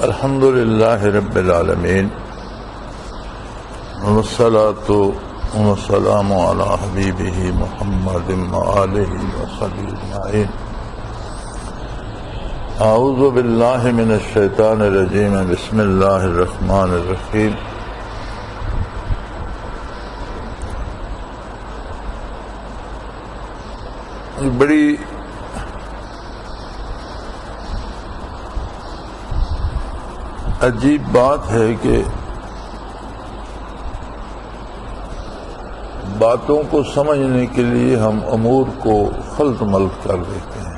الحمد للہ رب العالمین والصلاة والسلام علی حبیبہ محمد وآلہ وصحبہ اجمعین. اعوذ باللہ من الشیطان الرجیم. بسم اللہ الرحمن الرحیم. بڑی عجیب بات ہے کہ باتوں کو سمجھنے کے لیے ہم امور کو خلط ملط کر دیتے ہیں،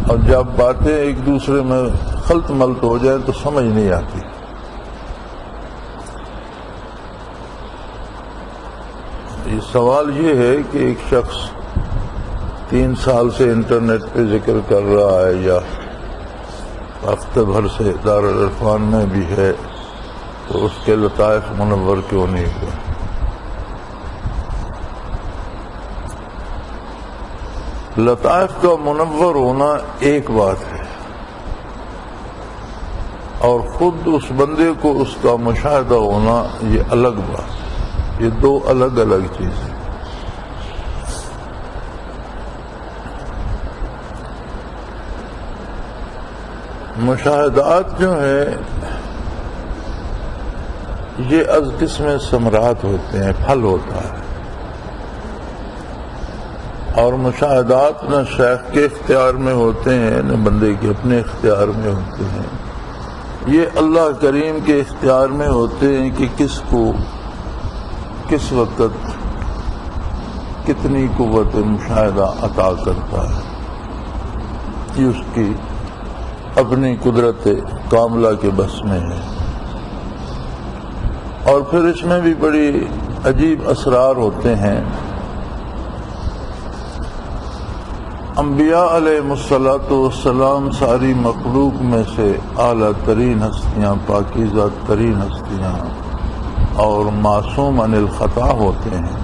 اور جب باتیں ایک دوسرے میں خلط ملط ہو جائے تو سمجھ نہیں آتی. یہ سوال یہ ہے کہ ایک شخص 3 سال سے انٹرنیٹ پہ ذکر کر رہا ہے یا ہفتے بھر سے دارالعرفان میں بھی ہے، تو اس کے لطائف منور کیوں نہیں ہوئے؟ لطائف کا منور ہونا ایک بات ہے، اور خود اس بندے کو اس کا مشاہدہ ہونا یہ الگ بات ہے. یہ دو الگ الگ چیزیں. مشاہدات جو ہیں یہ از قسم ثمرات ہوتے ہیں، پھل ہوتا ہے، اور مشاہدات نہ شیخ کے اختیار میں ہوتے ہیں نہ بندے کے اپنے اختیار میں ہوتے ہیں. یہ اللہ کریم کے اختیار میں ہوتے ہیں کہ کس کو کس وقت کتنی قوت مشاہدہ عطا کرتا ہے. یہ اس کی اپنی قدرت کاملہ کے بس میں ہے. اور پھر اس میں بھی بڑی عجیب اسرار ہوتے ہیں. انبیاء علیہ السلام ساری مخلوق میں سے اعلیٰ ترین ہستیاں، پاکیزہ ترین ہستیاں اور معصوم عن الخطا ہوتے ہیں،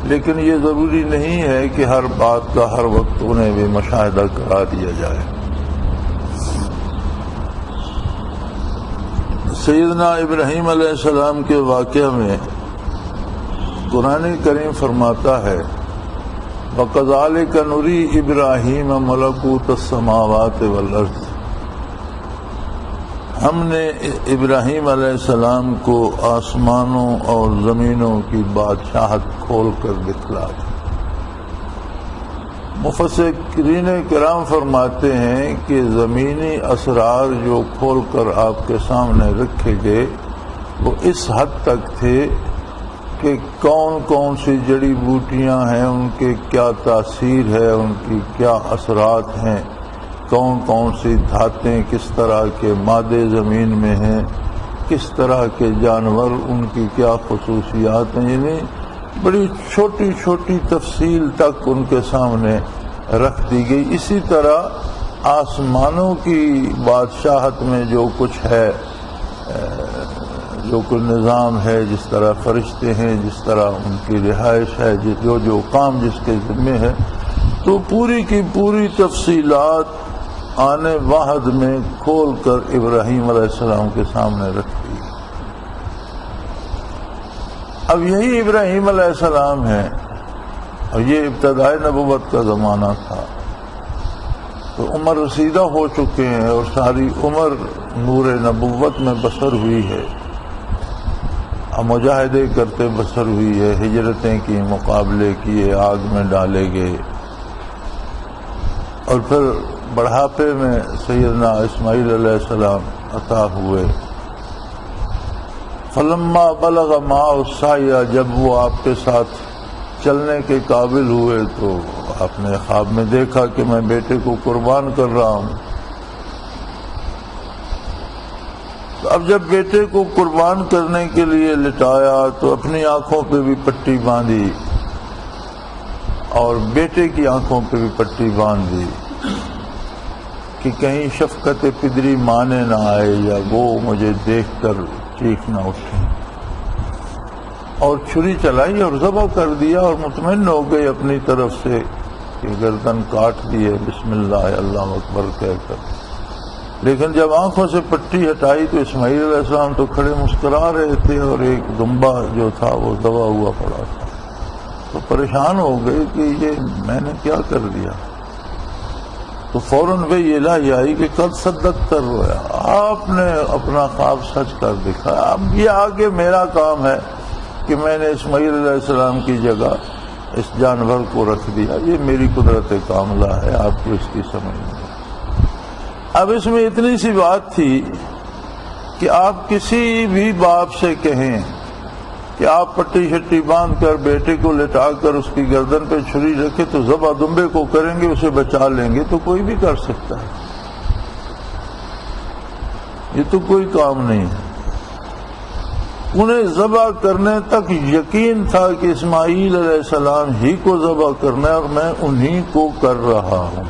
لیکن یہ ضروری نہیں ہے کہ ہر بات کا ہر وقت انہیں بھی مشاہدہ کرا دیا جائے. سیدنا ابراہیم علیہ السلام کے واقعہ میں قرآن کریم فرماتا ہے وَكَذَلِكَ نُرِي إِبْرَاهِيمَ مَلَكُوتَ السَّمَاوَاتِ وَالْأَرْضِ. ہم نے ابراہیم علیہ السلام کو آسمانوں اور زمینوں کی بادشاہت کھول کر دکھلا دی. مفسرین کرام فرماتے ہیں کہ زمینی اسرار جو کھول کر آپ کے سامنے رکھے گئے وہ اس حد تک تھے کہ کون کون سی جڑی بوٹیاں ہیں، ان کے کیا تاثیر ہے، ان کی کیا اثرات ہیں، کون کون سی دھاتیں کس طرح کے مادے زمین میں ہیں، کس طرح کے جانور، ان کی کیا خصوصیات ہیں. یعنی بڑی چھوٹی چھوٹی تفصیل تک ان کے سامنے رکھ دی گئی. اسی طرح آسمانوں کی بادشاہت میں جو کچھ ہے، جو کوئی نظام ہے، جس طرح فرشتے ہیں، جس طرح ان کی رہائش ہے، جو کام جس کے ذمہ ہے، تو پوری کی پوری تفصیلات آنے واحد میں کھول کر ابراہیم علیہ السلام کے سامنے رکھ دی. اب یہی ابراہیم علیہ السلام ہے، اور یہ ابتدائی نبوت کا زمانہ تھا، تو عمر رسیدہ ہو چکے ہیں اور ساری عمر نور نبوت میں بسر ہوئی ہے، مجاہدے کرتے بسر ہوئی ہے، ہجرتیں کی، مقابلے کیے، آگ میں ڈالے گئے، اور پھر بڑھاپے میں سیدنا اسماعیل علیہ السلام عطا ہوئے. فلما بلغ معه السعی، جب وہ آپ کے ساتھ چلنے کے قابل ہوئے تو آپ نے خواب میں دیکھا کہ میں بیٹے کو قربان کر رہا ہوں. اب جب بیٹے کو قربان کرنے کے لیے لٹایا تو اپنی آنکھوں پہ بھی پٹی باندھی اور بیٹے کی آنکھوں پہ بھی پٹی باندھ دی کہ کہیں شفقت پدری مانے نہ آئے یا وہ مجھے دیکھ کر چیخ نہ اٹھے. اور چھری چلائی اور ذبح کر دیا، اور مطمئن ہو گئے اپنی طرف سے کہ گردن کاٹ دی ہے، بسم بسم اللہ اللہ اکبر کہہ کر، لیکن جب آنکھوں سے پٹی ہٹائی تو اسماعیل علیہ السلام تو کھڑے مسکرا رہے تھے اور ایک دمبا جو تھا وہ دبا ہوا پڑا تھا، تو پریشان ہو گئے کہ یہ میں نے کیا کر دیا۔ تو فوراً وہ یہ الہی آئی کہ قد صدقت الرؤیا، آپ نے اپنا خواب سچ کر دکھایا، اب یہ آگے میرا کام ہے کہ میں نے اسماعیل علیہ السلام کی جگہ اس جانور کو رکھ دیا، یہ میری قدرت کاملہ ہے، آپ کو اس کی سمجھ نہیں۔ اب اس میں اتنی سی بات تھی کہ آپ کسی بھی باپ سے کہیں کہ آپ پٹی شٹی باندھ کر بیٹے کو لٹا کر اس کی گردن پہ چھری رکھے تو ذبح دمبے کو کریں گے، اسے بچا لیں گے، تو کوئی بھی کر سکتا ہے، یہ تو کوئی کام نہیں ہے۔ انہیں ذبح کرنے تک یقین تھا کہ اسماعیل علیہ السلام ہی کو ذبح کرنا ہے اور میں انہی کو کر رہا ہوں۔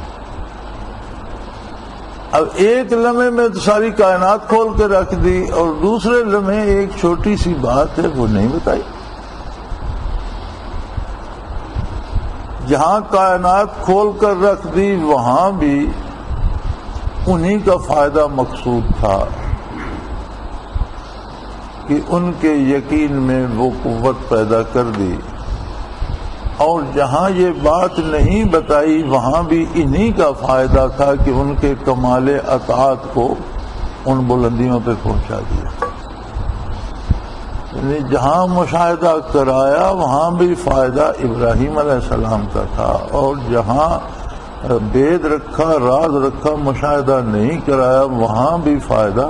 اب ایک لمحے میں تو ساری کائنات کھول کے رکھ دی اور دوسرے لمحے ایک چھوٹی سی بات ہے وہ نہیں بتائی۔ جہاں کائنات کھول کر رکھ دی وہاں بھی انہی کا فائدہ مقصود تھا کہ ان کے یقین میں وہ قوت پیدا کر دی، اور جہاں یہ بات نہیں بتائی وہاں بھی انہی کا فائدہ تھا کہ ان کے کمال اطاعت کو ان بلندیوں پہ پہنچا دیا۔ یعنی جہاں مشاہدہ کرایا وہاں بھی فائدہ ابراہیم علیہ السلام کا تھا، اور جہاں بید رکھا راز رکھا مشاہدہ نہیں کرایا وہاں بھی فائدہ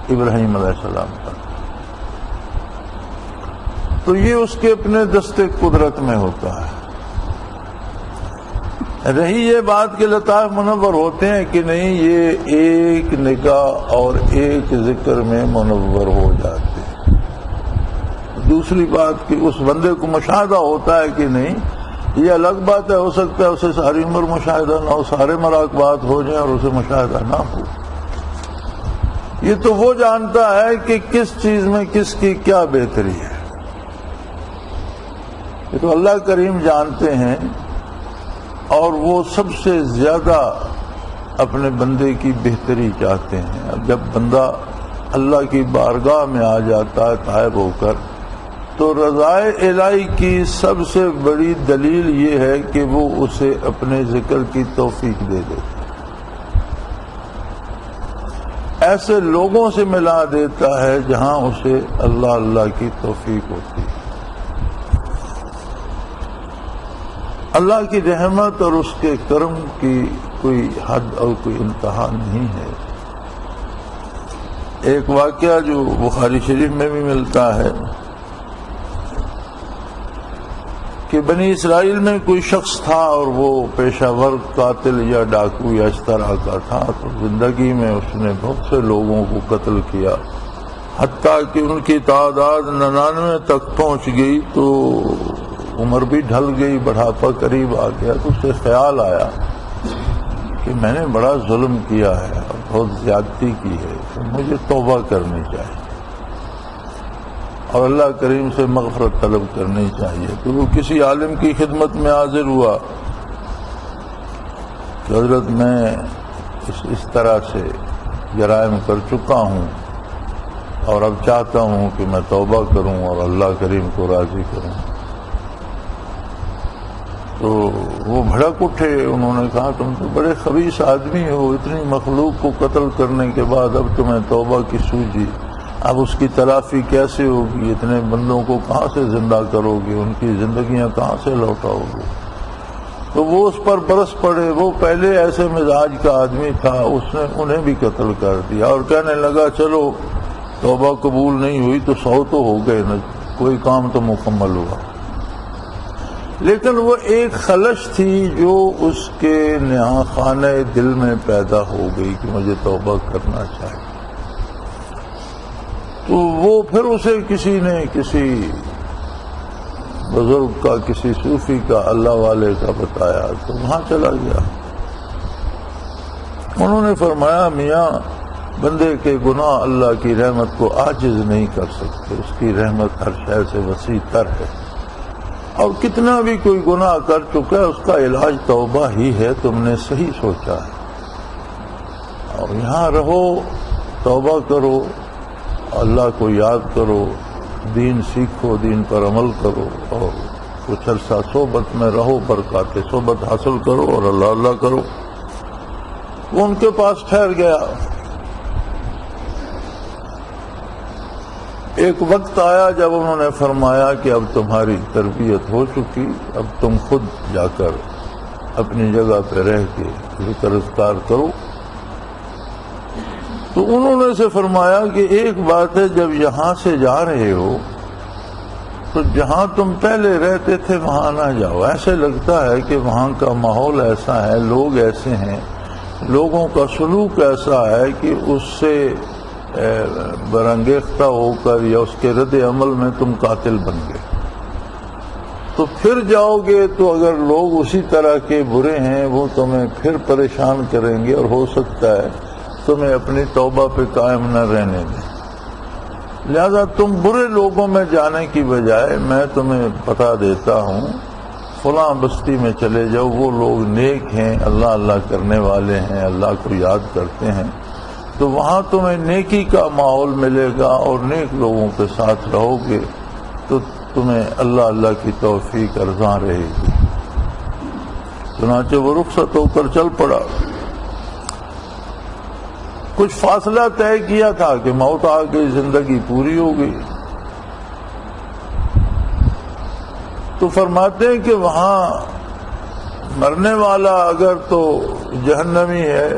ابراہیم علیہ السلام کا تھا۔ تو یہ اس کے اپنے دستے قدرت میں ہوتا ہے۔ رہی یہ بات کہ لطائف منور ہوتے ہیں کہ نہیں، یہ ایک نگاہ اور ایک ذکر میں منور ہو جاتے ہیں۔ دوسری بات کہ اس بندے کو مشاہدہ ہوتا ہے کہ نہیں، یہ الگ بات ہے، ہو سکتا ہے اسے ساری عمر مشاہدہ نہ ہو، سارے مراقبات ہو جائیں اور اسے مشاہدہ نہ ہو۔ یہ تو وہ جانتا ہے کہ کس چیز میں کس کی کیا بہتری ہے، یہ تو اللہ کریم جانتے ہیں، اور وہ سب سے زیادہ اپنے بندے کی بہتری چاہتے ہیں۔ اب جب بندہ اللہ کی بارگاہ میں آ جاتا ہے تائب ہو کر، تو رضائے الہی کی سب سے بڑی دلیل یہ ہے کہ وہ اسے اپنے ذکر کی توفیق دے دیتا ہے، ایسے لوگوں سے ملا دیتا ہے جہاں اسے اللہ اللہ کی توفیق ہوتی ہے۔ اللہ کی رحمت اور اس کے کرم کی کوئی حد اور کوئی انتہا نہیں ہے۔ ایک واقعہ جو بخاری شریف میں بھی ملتا ہے کہ بنی اسرائیل میں کوئی شخص تھا اور وہ پیشہ ور قاتل یا ڈاکو یا اس طرح کا تھا، تو زندگی میں اس نے بہت سے لوگوں کو قتل کیا، حتیٰ کہ ان کی تعداد 99 تک پہنچ گئی۔ تو عمر بھی ڈھل گئی، بڑھاپا قریب آ گیا، تو اسے خیال آیا کہ میں نے بڑا ظلم کیا ہے اور بہت زیادتی کی ہے، تو مجھے توبہ کرنی چاہیے اور اللہ کریم سے مغفرت طلب کرنی چاہیے۔ تو وہ کسی عالم کی خدمت میں حاضر ہوا کہ حضرت میں اس طرح سے جرائم کر چکا ہوں اور اب چاہتا ہوں کہ میں توبہ کروں اور اللہ کریم کو راضی کروں۔ تو وہ بھڑک اٹھے، انہوں نے کہا تم تو بڑے خبیث آدمی ہو، اتنی مخلوق کو قتل کرنے کے بعد اب تمہیں توبہ کی سوجی، اب اس کی تلافی کیسے ہوگی؟ اتنے بندوں کو کہاں سے زندہ کرو گے؟ ان کی زندگیاں کہاں سے لوٹاؤ گے؟ تو وہ اس پر برس پڑے۔ وہ پہلے ایسے مزاج کا آدمی تھا، اس نے انہیں بھی قتل کر دیا اور کہنے لگا چلو توبہ قبول نہیں ہوئی تو 100 تو ہو گئے نا، کوئی کام تو مکمل ہوا۔ لیکن وہ ایک خلش تھی جو اس کے نہاں خانہ دل میں پیدا ہو گئی کہ مجھے توبہ کرنا چاہیے۔ تو وہ پھر اسے کسی نے کسی بزرگ کا، کسی صوفی کا، اللہ والے کا بتایا، تو وہاں چلا گیا۔ انہوں نے فرمایا میاں بندے کے گناہ اللہ کی رحمت کو عاجز نہیں کر سکتے، اس کی رحمت ہر شے سے وسیع تر ہے، اور کتنا بھی کوئی گناہ کر چکا ہے اس کا علاج توبہ ہی ہے، تم نے صحیح سوچا ہے، اور یہاں رہو، توبہ کرو، اللہ کو یاد کرو، دین سیکھو، دین پر عمل کرو، اور کچھ عرصہ صحبت میں رہو، برکات صحبت حاصل کرو اور اللہ اللہ کرو۔ وہ ان کے پاس ٹھہر گیا۔ ایک وقت آیا جب انہوں نے فرمایا کہ اب تمہاری تربیت ہو چکی، اب تم خود جا کر اپنی جگہ پہ رہ کے ذکر اذکار کرو۔ تو انہوں نے سے فرمایا کہ ایک بات ہے، جب یہاں سے جا رہے ہو تو جہاں تم پہلے رہتے تھے وہاں نہ جاؤ۔ ایسے لگتا ہے کہ وہاں کا ماحول ایسا ہے، لوگ ایسے ہیں، لوگوں کا سلوک ایسا ہے کہ اس سے برانگیختہ ہو کر یا اس کے رد عمل میں تم قاتل بن گئے۔ تو پھر جاؤ گے تو اگر لوگ اسی طرح کے برے ہیں وہ تمہیں پھر پریشان کریں گے، اور ہو سکتا ہے تمہیں اپنی توبہ پہ قائم نہ رہنے دیں۔ لہذا تم برے لوگوں میں جانے کی بجائے میں تمہیں بتا دیتا ہوں، فلاں بستی میں چلے جاؤ، وہ لوگ نیک ہیں، اللہ اللہ کرنے والے ہیں، اللہ کو یاد کرتے ہیں، تو وہاں تمہیں نیکی کا ماحول ملے گا، اور نیک لوگوں کے ساتھ رہو گے تو تمہیں اللہ اللہ کی توفیق ارزاں رہے گی۔ چنانچہ وہ رخصت ہو کر چل پڑا۔ کچھ فاصلہ طے کیا تھا کہ موت آ گئی، زندگی پوری ہو گئی۔ تو فرماتے ہیں کہ وہاں مرنے والا اگر تو جہنمی ہے،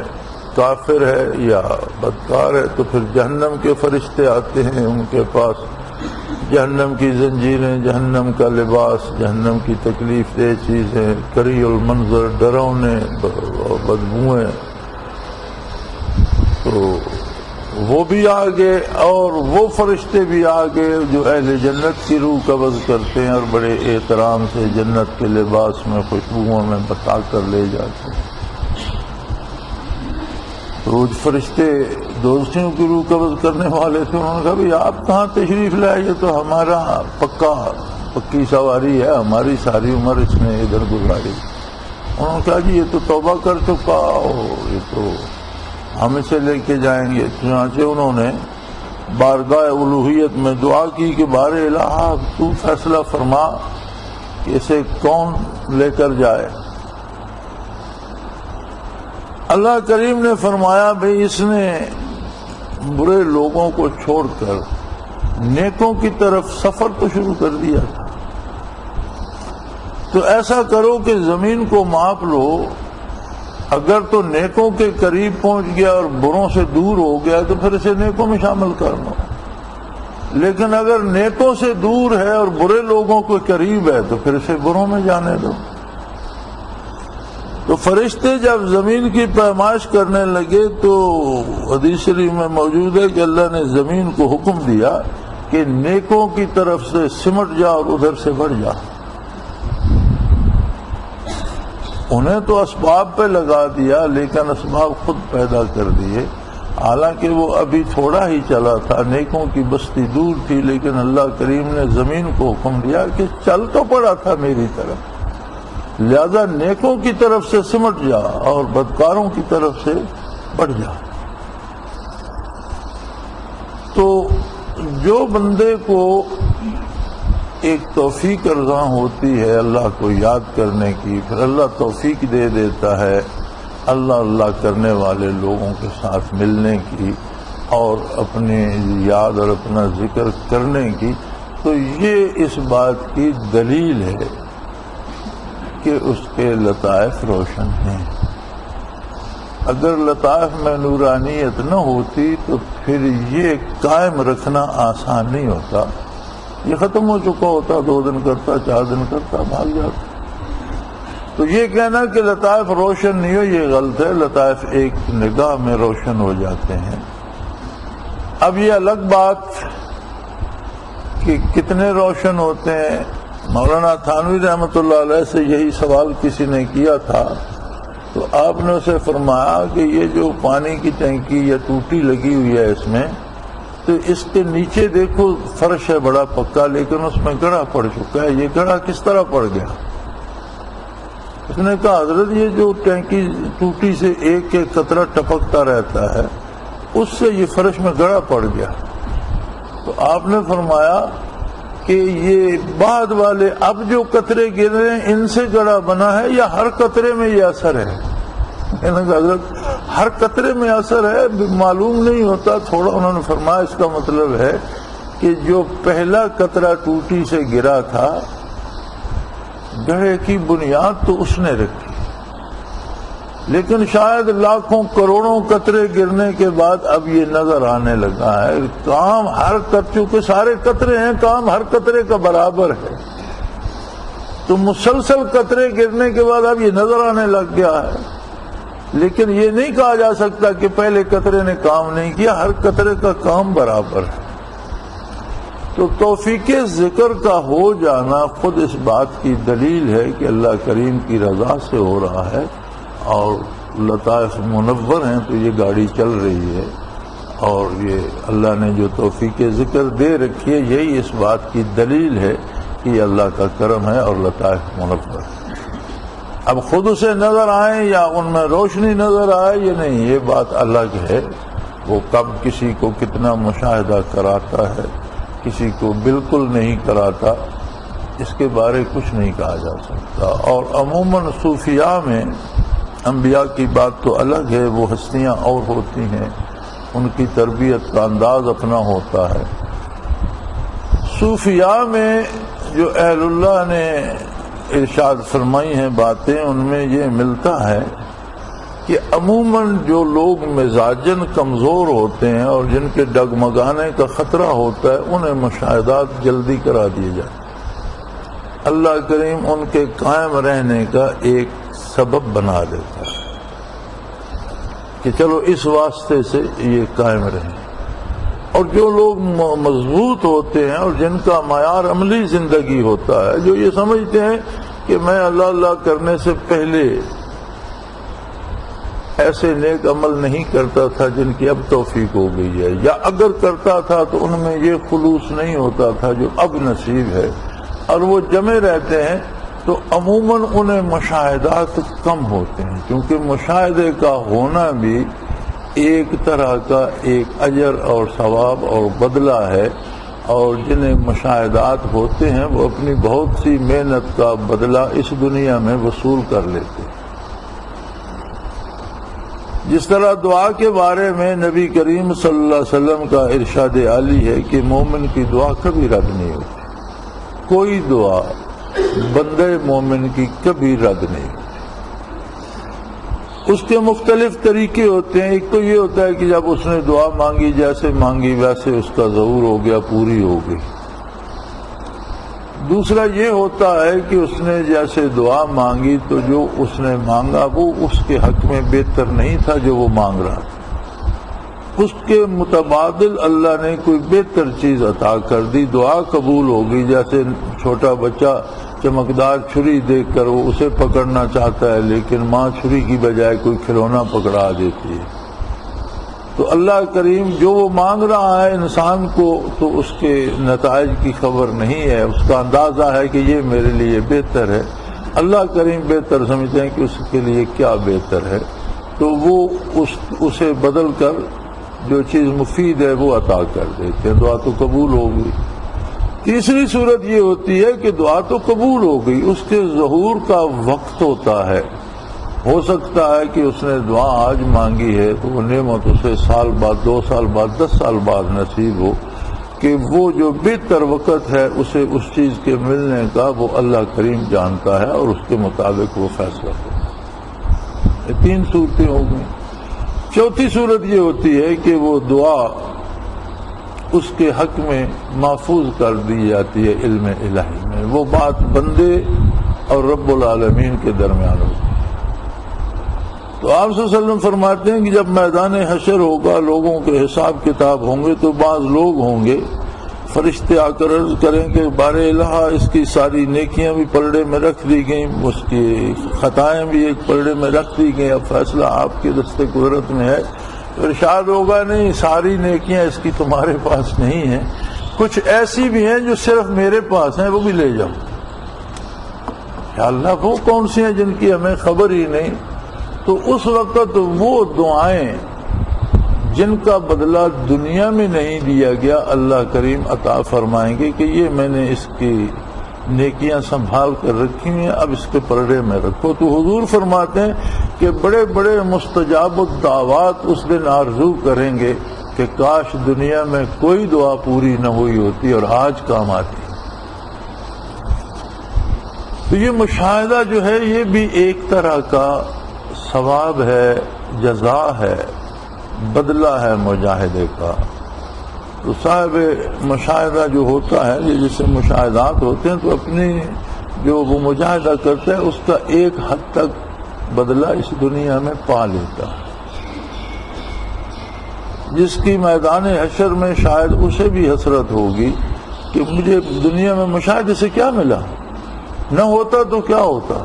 کافر ہے یا بدکار ہے، تو پھر جہنم کے فرشتے آتے ہیں، ان کے پاس جہنم کی زنجیریں، جہنم کا لباس، جہنم کی تکلیف دہ چیزیں، کری المنظر، ڈراونے بدبوئیں، تو وہ بھی آگے اور وہ فرشتے بھی آگے جو اہل جنت کی روح قبض کرتے ہیں اور بڑے احترام سے جنت کے لباس میں خوشبوؤں میں بتا کر لے جاتے ہیں۔ تو فرشتے دوستیوں کی روح قبض کرنے والے تھے، انہوں نے کہا بھئی آپ کہاں تشریف لائے، یہ تو ہمارا پکی سواری ہے، ہماری ساری عمر اس نے ادھر گزاری۔ انہوں نے کہا جی یہ تو توبہ کر چکا، یہ تو ہم اسے لے کے جائیں گے۔ چنانچہ انہوں نے بارگاہ الوہیت میں دعا کی کہ بار الہ تو فیصلہ فرما کہ اسے کون لے کر جائے۔ اللہ کریم نے فرمایا بھئی اس نے برے لوگوں کو چھوڑ کر نیکوں کی طرف سفر تو شروع کر دیا تھا، تو ایسا کرو کہ زمین کو ماپ لو، اگر تو نیکوں کے قریب پہنچ گیا اور بروں سے دور ہو گیا تو پھر اسے نیکوں میں شامل کر لو، لیکن اگر نیکوں سے دور ہے اور برے لوگوں کے قریب ہے تو پھر اسے بروں میں جانے دو۔ تو فرشتے جب زمین کی پیمائش کرنے لگے تو حدیث شریف میں موجود ہے کہ اللہ نے زمین کو حکم دیا کہ نیکوں کی طرف سے سمٹ جا اور ادھر سے بڑھ جا۔ انہیں تو اسباب پہ لگا دیا لیکن اسباب خود پیدا کر دیے، حالانکہ وہ ابھی تھوڑا ہی چلا تھا، نیکوں کی بستی دور تھی، لیکن اللہ کریم نے زمین کو حکم دیا کہ چل تو پڑا تھا میری طرف، لہذا نیکوں کی طرف سے سمٹ جا اور بدکاروں کی طرف سے بڑھ جا۔ تو جو بندے کو ایک توفیق ارزاں ہوتی ہے اللہ کو یاد کرنے کی، پھر اللہ توفیق دے دیتا ہے اللہ اللہ کرنے والے لوگوں کے ساتھ ملنے کی اور اپنی یاد اور اپنا ذکر کرنے کی، تو یہ اس بات کی دلیل ہے کہ اس کے لطائف روشن ہیں۔ اگر لطائف میں نورانیت نہ ہوتی تو پھر یہ قائم رکھنا آسان نہیں ہوتا، یہ ختم ہو چکا ہوتا، 2 دن کرتا، 4 دن کرتا، بھاگ جاتا۔ تو یہ کہنا کہ لطائف روشن نہیں ہو یہ غلط ہے، لطائف ایک نگاہ میں روشن ہو جاتے ہیں۔ اب یہ الگ بات کہ کتنے روشن ہوتے ہیں، مولانا تھانوی رحمۃ اللہ علیہ سے یہی سوال کسی نے کیا تھا تو آپ نے اسے فرمایا کہ یہ جو پانی کی ٹینکی یا ٹوٹی لگی ہوئی ہے اس میں تو اس کے نیچے دیکھو فرش ہے بڑا پکا، لیکن اس میں گڑھا پڑ چکا ہے، یہ گڑھا کس طرح پڑ گیا؟ اس نے کہا حضرت یہ جو ٹینکی ٹوٹی سے ایک ایک قطرہ ٹپکتا رہتا ہے اس سے یہ فرش میں گڑھا پڑ گیا۔ تو آپ نے فرمایا کہ یہ بعد والے اب جو قطرے گر رہے ہیں ان سے گڑھا بنا ہے یا ہر قطرے میں یہ اثر ہے؟ حضرت ہر قطرے میں اثر ہے، معلوم نہیں ہوتا تھوڑا۔ انہوں نے فرمایا اس کا مطلب ہے کہ جو پہلا قطرہ ٹوٹی سے گرا تھا گڑھے کی بنیاد تو اس نے رکھی، لیکن شاید لاکھوں کروڑوں قطرے گرنے کے بعد اب یہ نظر آنے لگا ہے کام ہر چونکہ سارے قطرے ہیں، کام ہر قطرے کا برابر ہے، تو مسلسل قطرے گرنے کے بعد اب یہ نظر آنے لگ گیا ہے۔ لیکن یہ نہیں کہا جا سکتا کہ پہلے قطرے نے کام نہیں کیا، ہر قطرے کا کام برابر ہے۔ تو توفیق ذکر کا ہو جانا خود اس بات کی دلیل ہے کہ اللہ کریم کی رضا سے ہو رہا ہے، اور لطائف منور ہیں تو یہ گاڑی چل رہی ہے، اور یہ اللہ نے جو توفیق ذکر دے رکھی ہے یہی اس بات کی دلیل ہے کہ یہ اللہ کا کرم ہے اور لطائف منور ہے۔ اب خود اسے نظر آئے یا ان میں روشنی نظر آئے یہ نہیں، یہ بات اللہ کی ہے، وہ کب کسی کو کتنا مشاہدہ کراتا ہے، کسی کو بالکل نہیں کراتا، اس کے بارے کچھ نہیں کہا جا سکتا۔ اور عموماً صوفیاء میں انبیاء کی بات تو الگ ہے، وہ ہستیاں اور ہوتی ہیں، ان کی تربیت کا انداز اپنا ہوتا ہے۔ صوفیاء میں جو اہل اللہ نے ارشاد فرمائی ہیں باتیں، ان میں یہ ملتا ہے کہ عموماً جو لوگ مزاجن کمزور ہوتے ہیں اور جن کے ڈگمگانے کا خطرہ ہوتا ہے انہیں مشاہدات جلدی کرا دیے جائیں، اللہ کریم ان کے قائم رہنے کا ایک سبب بنا دیتا ہے کہ چلو اس واسطے سے یہ قائم رہیں۔ اور جو لوگ مضبوط ہوتے ہیں اور جن کا معیار عملی زندگی ہوتا ہے، جو یہ سمجھتے ہیں کہ میں اللہ اللہ کرنے سے پہلے ایسے نیک عمل نہیں کرتا تھا جن کی اب توفیق ہو گئی ہے، یا اگر کرتا تھا تو ان میں یہ خلوص نہیں ہوتا تھا جو اب نصیب ہے، اور وہ جمے رہتے ہیں، تو عموماً انہیں مشاہدات کم ہوتے ہیں، کیونکہ مشاہدے کا ہونا بھی ایک طرح کا ایک اجر اور ثواب اور بدلہ ہے، اور جنہیں مشاہدات ہوتے ہیں وہ اپنی بہت سی محنت کا بدلہ اس دنیا میں وصول کر لیتے ہیں۔ جس طرح دعا کے بارے میں نبی کریم صلی اللہ علیہ وسلم کا ارشاد عالی ہے کہ مومن کی دعا کبھی رد نہیں ہوتی، کوئی دعا بندے مومن کی کبھی رد نہیں ہوتی۔ اس کے مختلف طریقے ہوتے ہیں، ایک تو یہ ہوتا ہے کہ جب اس نے دعا مانگی جیسے مانگی ویسے اس کا ظہور ہو گیا، پوری ہو گئی۔ دوسرا یہ ہوتا ہے کہ اس نے جیسے دعا مانگی تو جو اس نے مانگا وہ اس کے حق میں بہتر نہیں تھا جو وہ مانگ رہا تھا، اس کے متبادل اللہ نے کوئی بہتر چیز عطا کر دی، دعا قبول ہو گئی۔ جیسے چھوٹا بچہ چمکدار چھری دیکھ کر وہ اسے پکڑنا چاہتا ہے، لیکن ماں چھری کی بجائے کوئی کھلونا پکڑا دیتی ہے۔ تو اللہ کریم جو وہ مانگ رہا ہے انسان کو تو اس کے نتائج کی خبر نہیں ہے، اس کا اندازہ ہے کہ یہ میرے لیے بہتر ہے۔ اللہ کریم بہتر سمجھتے ہیں کہ اس کے لیے کیا بہتر ہے، تو وہ اسے بدل کر جو چیز مفید ہے وہ عطا کر دیتے ہیں، دعا تو قبول ہو گئی۔ تیسری صورت یہ ہوتی ہے کہ دعا تو قبول ہو گئی، اس کے ظہور کا وقت ہوتا ہے، ہو سکتا ہے کہ اس نے دعا آج مانگی ہے تو وہ نعمت اسے سال بعد، 2 سال بعد، 10 سال بعد نصیب ہو، کہ وہ جو بہتر وقت ہے اسے اس چیز کے ملنے کا وہ اللہ کریم جانتا ہے اور اس کے مطابق وہ فیصلہ کرتا ہے۔ یہ 3 صورتیں ہو گئیں۔ چوتھی صورت یہ ہوتی ہے کہ وہ دعا اس کے حق میں محفوظ کر دی جاتی ہے علم الہی میں، وہ بات بندے اور رب العالمین کے درمیان ہوتی ہے۔ تو آپ صلی اللہ علیہ وسلم فرماتے ہیں کہ جب میدان حشر ہوگا، لوگوں کے حساب کتاب ہوں گے، تو بعض لوگ ہوں گے فرشتے آ کر عرض کریں کہ بار الہ اس کی ساری نیکیاں بھی پلڑے میں رکھ دی گئیں، اس کی خطائیں بھی ایک پلڑے میں رکھ دی گئیں، اب فیصلہ آپ کے دست قدرت میں ہے، ارشاد ہوگا نہیں ساری نیکیاں اس کی تمہارے پاس نہیں ہیں، کچھ ایسی بھی ہیں جو صرف میرے پاس ہیں، وہ بھی لے جاؤ۔ یا اللہ وہ کون سی ہیں جن کی ہمیں خبر ہی نہیں؟ تو اس وقت وہ دعائیں جن کا بدلہ دنیا میں نہیں دیا گیا اللہ کریم عطا فرمائیں گے کہ یہ میں نے اس کی نیکیاں سنبھال کر رکھی ہیں، اب اس کے پردے میں رکھو۔ تو حضور فرماتے ہیں کہ بڑے بڑے مستجاب الدعوات اس دن آرزو کریں گے کہ کاش دنیا میں کوئی دعا پوری نہ ہوئی ہوتی اور آج کام آتی۔ تو یہ مشاہدہ جو ہے یہ بھی ایک طرح کا ثواب ہے، جزا ہے، بدلہ ہے مجاہدے کا۔ تو صاحب مشاہدہ جو ہوتا ہے، یہ جسے مشاہدات ہوتے ہیں، تو اپنی جو وہ مجاہدہ کرتا ہے اس کا ایک حد تک بدلہ اس دنیا میں پا لیتا ہے، جس کی میدان حشر میں شاید اسے بھی حسرت ہوگی کہ مجھے دنیا میں مشاہدے سے کیا ملا، نہ ہوتا تو کیا ہوتا،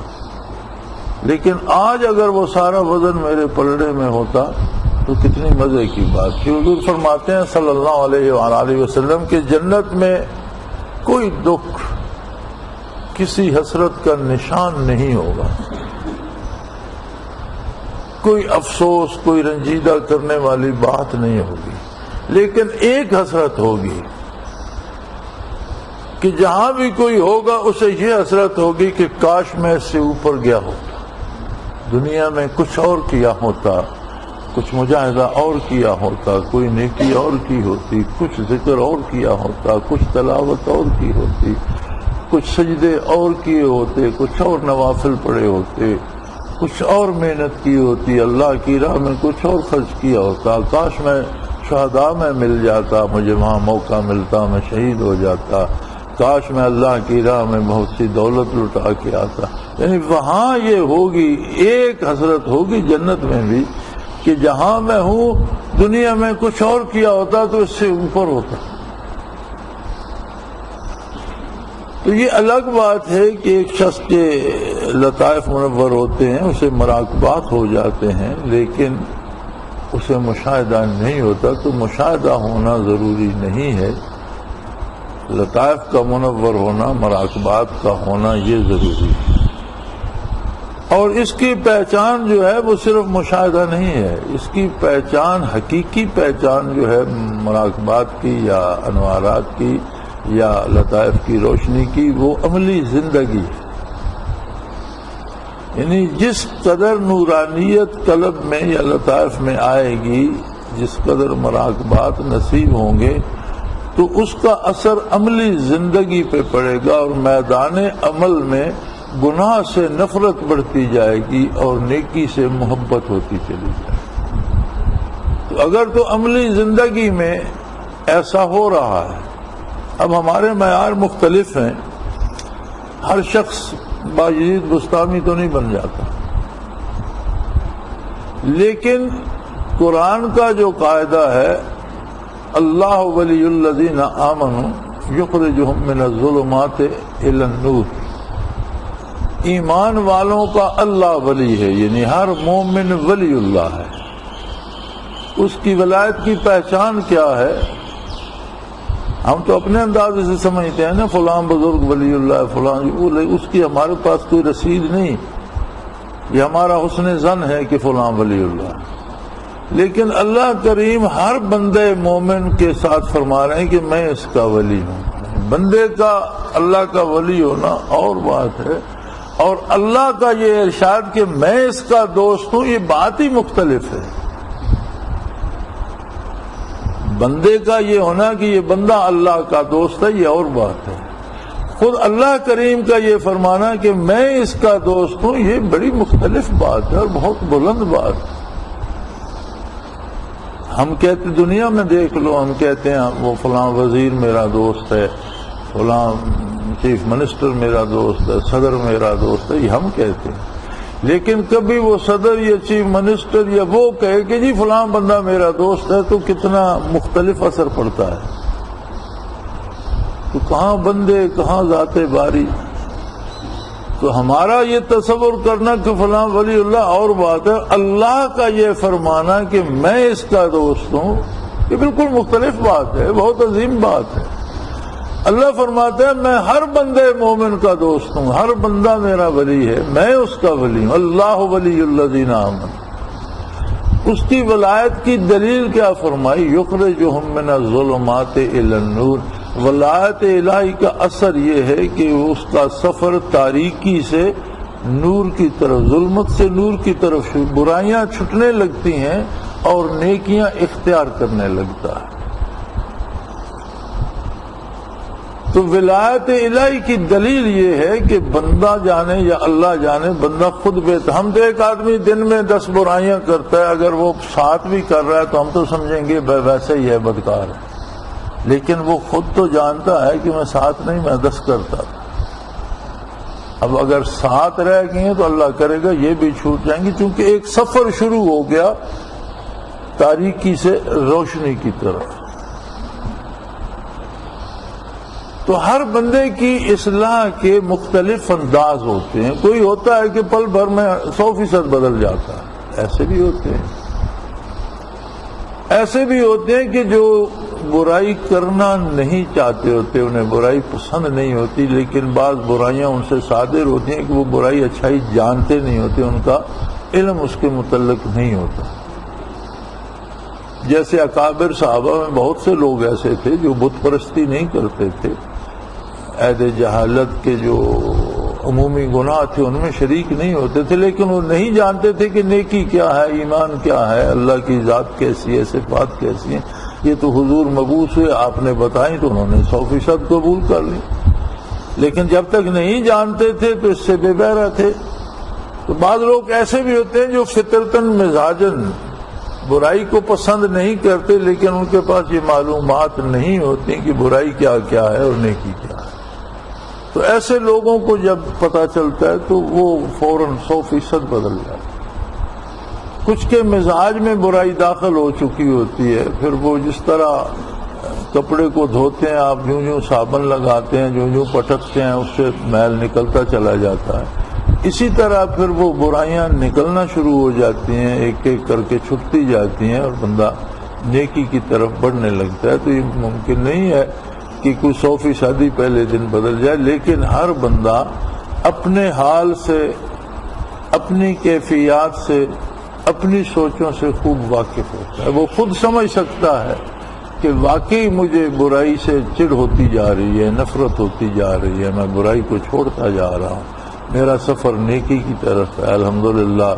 لیکن آج اگر وہ سارا وزن میرے پلڑے میں ہوتا تو کتنی مزے کی بات تھی۔ حضور فرماتے ہیں صلی اللہ علیہ وآلہ وسلم کہ جنت میں کوئی دکھ، کسی حسرت کا نشان نہیں ہوگا، کوئی افسوس، کوئی رنجیدہ کرنے والی بات نہیں ہوگی، لیکن ایک حسرت ہوگی کہ جہاں بھی کوئی ہوگا اسے یہ حسرت ہوگی کہ کاش میں اس سے اوپر گیا ہوتا، دنیا میں کچھ اور کیا ہوتا، کچھ مجاہدہ اور کیا ہوتا، کوئی نیکی اور کی ہوتی، کچھ ذکر اور کیا ہوتا، کچھ تلاوت اور کی ہوتی، کچھ سجدے اور کیے ہوتے، کچھ اور نوافل پڑے ہوتے، کچھ اور محنت کی ہوتی، اللہ کی راہ میں کچھ اور خرچ کیا ہوتا، کاش میں شہداء میں مل جاتا، مجھے وہاں موقع ملتا، میں شہید ہو جاتا، کاش میں اللہ کی راہ میں بہت سی دولت لٹا کے آتا۔ یعنی وہاں یہ ہوگی، ایک حسرت ہوگی جنت میں بھی کہ جہاں میں ہوں دنیا میں کچھ اور کیا ہوتا تو اس سے اوپر ہوتا۔ تو یہ الگ بات ہے کہ ایک شخص کے لطائف منور ہوتے ہیں، اسے مراقبات ہو جاتے ہیں، لیکن اسے مشاہدہ نہیں ہوتا۔ تو مشاہدہ ہونا ضروری نہیں ہے، لطائف کا منور ہونا، مراقبات کا ہونا یہ ضروری ہے۔ اور اس کی پہچان جو ہے وہ صرف مشاہدہ نہیں ہے، اس کی پہچان، حقیقی پہچان جو ہے مراقبات کی یا انوارات کی یا لطائف کی روشنی کی، وہ عملی زندگی ہے۔ یعنی جس قدر نورانیت قلب میں یا لطائف میں آئے گی، جس قدر مراقبات نصیب ہوں گے، تو اس کا اثر عملی زندگی پہ پڑے گا، اور میدان عمل میں گناہ سے نفرت بڑھتی جائے گی اور نیکی سے محبت ہوتی چلی جائے گی۔ تو اگر تو عملی زندگی میں ایسا ہو رہا ہے، اب ہمارے معیار مختلف ہیں، ہر شخص باجید بستامی تو نہیں بن جاتا، لیکن قرآن کا جو قاعدہ ہے اللہ ولی الذین آمنوا یخرجہم من الظلمات الی النور، ایمان والوں کا اللہ ولی ہے، یعنی ہر مومن ولی اللہ ہے۔ اس کی ولایت کی پہچان کیا ہے؟ ہم تو اپنے انداز سے سمجھتے ہیں نا، فلاں بزرگ ولی اللہ، فلاں، اس کی ہمارے پاس کوئی رسید نہیں، یہ ہمارا حسن ظن ہے کہ فلاں ولی اللہ ہے، لیکن اللہ کریم ہر بندے مومن کے ساتھ فرما رہے ہیں کہ میں اس کا ولی ہوں۔ بندے کا اللہ کا ولی ہونا اور بات ہے، اور اللہ کا یہ ارشاد کہ میں اس کا دوست ہوں، یہ بات ہی مختلف ہے۔ بندے کا یہ ہونا کہ یہ بندہ اللہ کا دوست ہے، یہ اور بات ہے۔ خود اللہ کریم کا یہ فرمانا کہ میں اس کا دوست ہوں، یہ بڑی مختلف بات ہے اور بہت بلند بات ہے۔ ہم کہتے دنیا میں دیکھ لو، ہم کہتے ہیں وہ فلاں وزیر میرا دوست ہے، فلاں چیف منسٹر میرا دوست ہے، صدر میرا دوست ہے، یہ ہم کہتے ہیں، لیکن کبھی وہ صدر یا چیف منسٹر یا وہ کہے کہ جی فلاں بندہ میرا دوست ہے، تو کتنا مختلف اثر پڑتا ہے۔ تو کہاں بندے، کہاں ذات باری۔ تو ہمارا یہ تصور کرنا کہ فلاں ولی اللہ اور بات ہے، اللہ کا یہ فرمانا کہ میں اس کا دوست ہوں، یہ بالکل مختلف بات ہے، بہت عظیم بات ہے۔ اللہ فرماتا ہے میں ہر بندے مومن کا دوست ہوں، ہر بندہ میرا ولی ہے، میں اس کا ولی ہوں، اللہ ولی الذین آمنوا۔ اس کی ولایت کی دلیل کیا فرمائی؟ یخرجہم من الظلمات الی النور۔ ولایت الہی کا اثر یہ ہے کہ اس کا سفر تاریکی سے نور کی طرف، ظلمت سے نور کی طرف، برائیاں چھٹنے لگتی ہیں اور نیکیاں اختیار کرنے لگتا ہے۔ تو ولایت الہی کی دلیل یہ ہے کہ بندہ جانے یا اللہ جانے، بندہ خود ہم تو ایک آدمی دن میں 10 برائیاں کرتا ہے، اگر وہ 7 بھی کر رہا ہے تو ہم تو سمجھیں گے ویسے ہی ہے، بدکار ہے، لیکن وہ خود تو جانتا ہے کہ میں 7 نہیں، میں 10 کرتا تھا۔ اب اگر 7 رہ گئی ہیں تو اللہ کرے گا یہ بھی چھوٹ جائیں گی، چونکہ ایک سفر شروع ہو گیا تاریکی سے روشنی کی طرف۔ تو ہر بندے کی اصلاح کے مختلف انداز ہوتے ہیں، کوئی ہوتا ہے کہ پل بھر میں 100% بدل جاتا ہے، ایسے بھی ہوتے ہیں۔ ایسے بھی ہوتے ہیں کہ جو برائی کرنا نہیں چاہتے ہوتے، انہیں برائی پسند نہیں ہوتی، لیکن بعض برائیاں ان سے صادر ہوتی ہیں کہ وہ برائی اچھائی جانتے نہیں ہوتے، ان کا علم اس کے متعلق نہیں ہوتا۔ جیسے اکابر صحابہ میں بہت سے لوگ ایسے تھے جو بت پرستی نہیں کرتے تھے، عہد جہالت کے جو عمومی گناہ تھے ان میں شریک نہیں ہوتے تھے، لیکن وہ نہیں جانتے تھے کہ نیکی کیا ہے، ایمان کیا ہے، اللہ کی ذات کیسی ہے، صفات کیسی ہیں۔ یہ تو حضور مبعوث ہوئے، آپ نے بتائیں تو انہوں نے 100% قبول کر لی، لیکن جب تک نہیں جانتے تھے تو اس سے بے بہرہ تھے۔ تو بعض لوگ ایسے بھی ہوتے ہیں جو فطرتاً مزاجاً برائی کو پسند نہیں کرتے، لیکن ان کے پاس یہ معلومات نہیں ہوتی کہ برائی کیا کیا ہے اور نیکی کیا ہے۔ تو ایسے لوگوں کو جب پتہ چلتا ہے تو وہ فوراً 100% بدل جاتا ہے۔ کچھ کے مزاج میں برائی داخل ہو چکی ہوتی ہے، پھر وہ جس طرح کپڑے کو دھوتے ہیں، آپ جوں جوں صابن لگاتے ہیں، جوں جوں پٹکتے ہیں، اس سے میل نکلتا چلا جاتا ہے، اسی طرح پھر وہ برائیاں نکلنا شروع ہو جاتی ہیں، ایک ایک کر کے چھٹتی جاتی ہیں اور بندہ نیکی کی طرف بڑھنے لگتا ہے۔ تو یہ ممکن نہیں ہے کہ کوئی 100% پہلے دن بدل جائے، لیکن ہر بندہ اپنے حال سے، اپنی کیفیات سے، اپنی سوچوں سے خوب واقف ہوتا ہے۔ وہ خود سمجھ سکتا ہے کہ واقعی مجھے برائی سے چڑ ہوتی جا رہی ہے، نفرت ہوتی جا رہی ہے، میں برائی کو چھوڑتا جا رہا ہوں، میرا سفر نیکی کی طرف ہے۔ الحمدللہ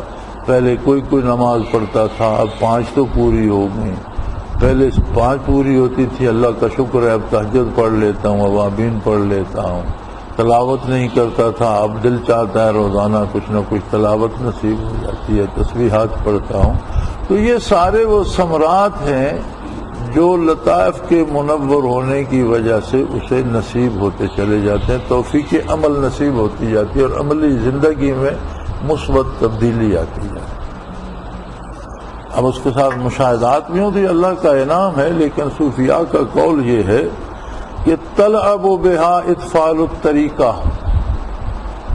پہلے کوئی نماز پڑھتا تھا، اب 5 تو پوری ہو گئی، پہلے 5 پوری ہوتی تھی، اللہ کا شکر ہے اب تہجد پڑھ لیتا ہوں، اوابین پڑھ لیتا ہوں، تلاوت نہیں کرتا تھا، اب دل چاہتا ہے روزانہ کچھ نہ کچھ تلاوت نصیب ہو جاتی ہے، تسبیحات پڑھتا ہوں۔ تو یہ سارے وہ ثمرات ہیں جو لطائف کے منور ہونے کی وجہ سے اسے نصیب ہوتے چلے جاتے ہیں، توفیق عمل نصیب ہوتی جاتی ہے اور عملی زندگی میں مثبت تبدیلی آتی ہے۔ اب اس کے ساتھ مشاہدات بھی ہوں تو یہ اللہ کا انعام ہے، لیکن صوفیاء کا قول یہ ہے کہ تلعب بہا اطفال الطریقہ،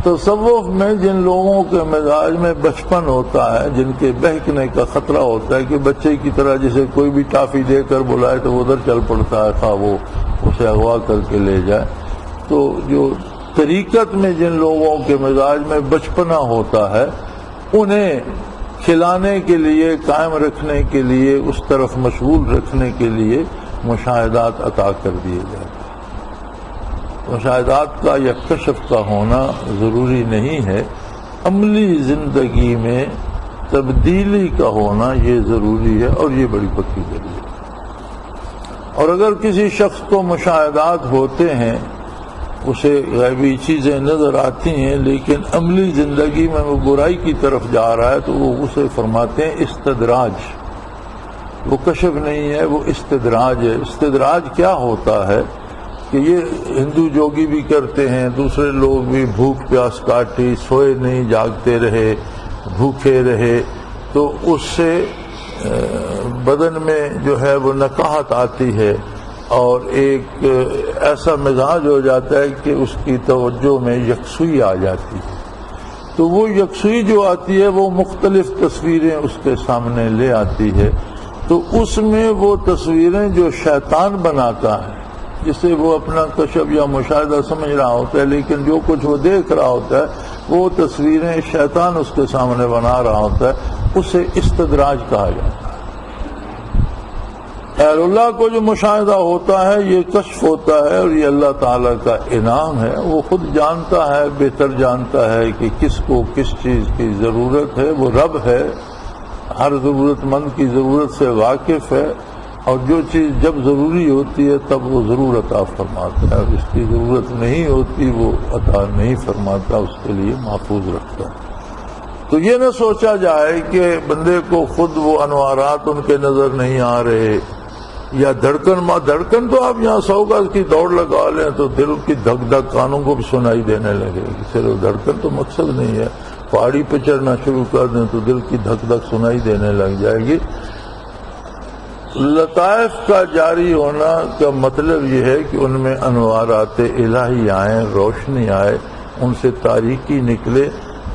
تصوف میں جن لوگوں کے مزاج میں بچپن ہوتا ہے، جن کے بہکنے کا خطرہ ہوتا ہے کہ بچے کی طرح جسے کوئی بھی ٹافی دے کر بلائے تو وہ ادھر چل پڑتا ہے، خواہ وہ اسے اغوا کر کے لے جائے، تو جو طریقت میں جن لوگوں کے مزاج میں بچپنا ہوتا ہے انہیں کھلانے کے لیے، قائم رکھنے کے لیے، اس طرف مشغول رکھنے کے لیے مشاہدات عطا کر دیے جاتے ہیں۔ مشاہدات کا یا کشف کا ہونا ضروری نہیں ہے، عملی زندگی میں تبدیلی کا ہونا یہ ضروری ہے، اور یہ بڑی پکی دلیل ہے۔ اور اگر کسی شخص کو مشاہدات ہوتے ہیں، اسے غیبی چیزیں نظر آتی ہیں، لیکن عملی زندگی میں وہ برائی کی طرف جا رہا ہے، تو وہ اسے فرماتے ہیں استدراج۔ وہ کشف نہیں ہے، وہ استدراج ہے۔ استدراج کیا ہوتا ہے کہ یہ ہندو جوگی بھی کرتے ہیں، دوسرے لوگ بھی، بھوک پیاس کاٹی، سوئے نہیں، جاگتے رہے، بھوکے رہے، تو اس سے بدن میں جو ہے وہ نقاہت آتی ہے اور ایک ایسا مزاج ہو جاتا ہے کہ اس کی توجہ میں یکسوئی آ جاتی ہے۔ تو وہ یکسوئی جو آتی ہے وہ مختلف تصویریں اس کے سامنے لے آتی ہے، تو اس میں وہ تصویریں جو شیطان بناتا ہے، جسے وہ اپنا کشف یا مشاہدہ سمجھ رہا ہوتا ہے، لیکن جو کچھ وہ دیکھ رہا ہوتا ہے وہ تصویریں شیطان اس کے سامنے بنا رہا ہوتا ہے، اسے استدراج کہا جاتا ہے۔ اہل اللہ کو جو مشاہدہ ہوتا ہے یہ کشف ہوتا ہے، اور یہ اللہ تعالیٰ کا انعام ہے۔ وہ خود جانتا ہے، بہتر جانتا ہے کہ کس کو کس چیز کی ضرورت ہے۔ وہ رب ہے، ہر ضرورت مند کی ضرورت سے واقف ہے، اور جو چیز جب ضروری ہوتی ہے تب وہ ضرور عطا فرماتا ہے، اور اس کی ضرورت نہیں ہوتی وہ عطا نہیں فرماتا، اس کے لیے محفوظ رکھتا ہے۔ تو یہ نہ سوچا جائے کہ بندے کو خود وہ انوارات ان کے نظر نہیں آ رہے، یا دھڑکن تو آپ یہاں 100 گز کی دوڑ لگا لیں تو دل کی دھک دھک کانوں کو بھی سنائی دینے لگے گی۔ صرف دھڑکن تو مقصد نہیں ہے، پہاڑی پہ چڑھنا شروع کر دیں تو دل کی دھک دھک سنائی دینے لگ جائے گی۔ لطائف کا جاری ہونا کا مطلب یہ ہے کہ ان میں انوارات الہی آئیں، روشنی آئے، ان سے تاریکی نکلے،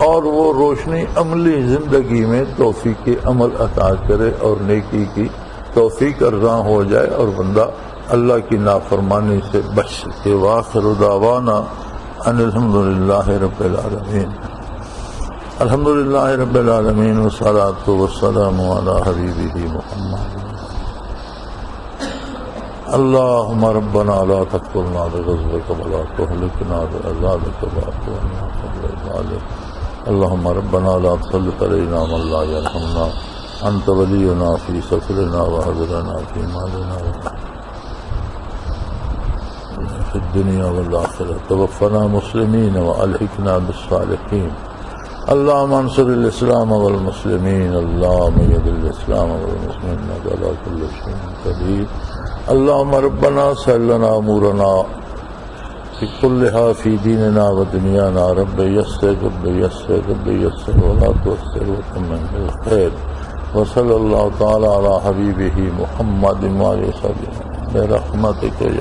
اور وہ روشنی عملی زندگی میں توفیق عمل عطا کرے اور نیکی کی توفیق ارزاں ہو جائے، اور بندہ اللہ کی نافرمانی سے بچ سکے۔ وآخر دعوانا ان الحمدللہ رب العالمین۔ الحمدللہ رب العالمین والصلاة والسلام علی حبیبہ محمد۔ اللہم ربنا لا تقتلنا بغضبک ولا تہلکنا بعذابک واعفنا قبل ذلک۔ اللہم ربنا لا تسلط علینا من لا یرحمنا، انت ولینا فی سفرنا وحضرنا فی مالنا فی الدنیا والآخرہ، توفنا مسلمین والحقنا بالصالحین۔ اللہم انصر الاسلام والمسلمین، اللہم اید الاسلام والمسلمین انک علی کل شیء قدیر۔ اللہم ربنا سہل لنا امورنا کلھا فی دیننا و دنیانا، رب یسر رب یسر رب یسر ولا تعسر وتمم بالخیر۔ وصلی اللہ تعالی علی حبیبہ محمد وآلہ وصحبہ برحمتک یا